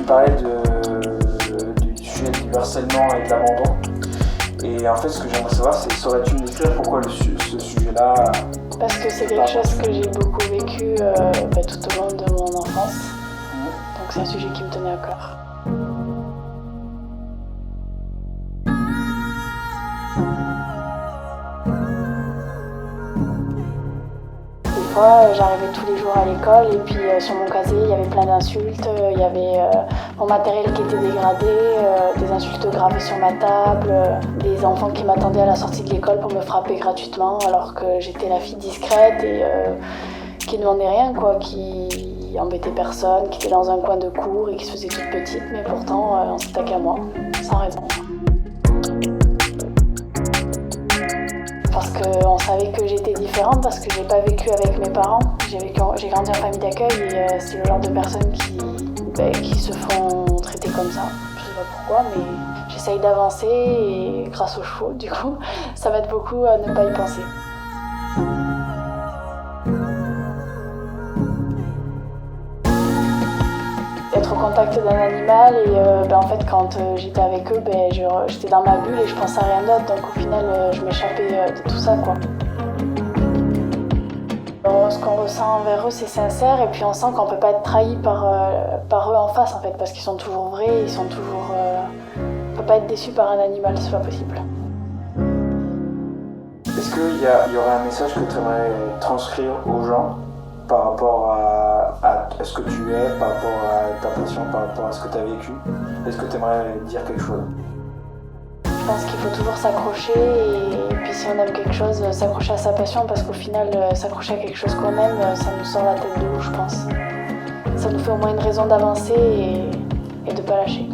parlais du sujet du harcèlement et de l'abandon. Et en fait, ce que j'aimerais savoir, c'est saurais-tu me décrire pourquoi ce sujet-là? Parce que c'est quelque chose que j'ai beaucoup vécu tout au long de mon enfance. Donc c'est un sujet qui me tenait à cœur. Des fois, j'arrivais tous les jours à l'école et puis sur mon casier, il y avait plein d'insultes. Il y avait mon matériel qui était dégradé, des insultes gravées sur ma table, des enfants qui m'attendaient à la sortie de l'école pour me frapper gratuitement alors que j'étais la fille discrète et qui ne demandait rien, quoi, qui embêtait personne, qui était dans un coin de cour et qui se faisait toute petite, mais pourtant on s'attaquait à moi, sans raison. Parce qu'on savait que j'étais différente, parce que j'ai pas vécu avec mes parents. J'ai grandi en famille d'accueil et c'est le genre de personnes qui se font traiter comme ça. Je sais pas pourquoi, mais j'essaye d'avancer et grâce aux chevaux, du coup, ça m'aide beaucoup à ne pas y penser. Être au contact d'un animal et en fait quand j'étais avec eux, j'étais dans ma bulle et je pensais à rien d'autre, donc au final je m'échappais de tout ça, quoi. Ce qu'on ressent envers eux, c'est sincère, et puis on sent qu'on peut pas être trahi par eux en face, en fait, parce qu'ils sont toujours vrais, ils sont toujours... On peut pas être déçu par un animal, c'est pas possible. Est-ce qu'il y aurait un message que tu aimerais transcrire aux gens par rapport à ce que tu es, par rapport à ta passion, par rapport à ce que tu as vécu? Est-ce que tu aimerais dire quelque chose? Je pense qu'il faut toujours s'accrocher et puis si on aime quelque chose, s'accrocher à sa passion, parce qu'au final, s'accrocher à quelque chose qu'on aime, ça nous sort la tête de l'eau, je pense. Ça nous fait au moins une raison d'avancer et de pas lâcher.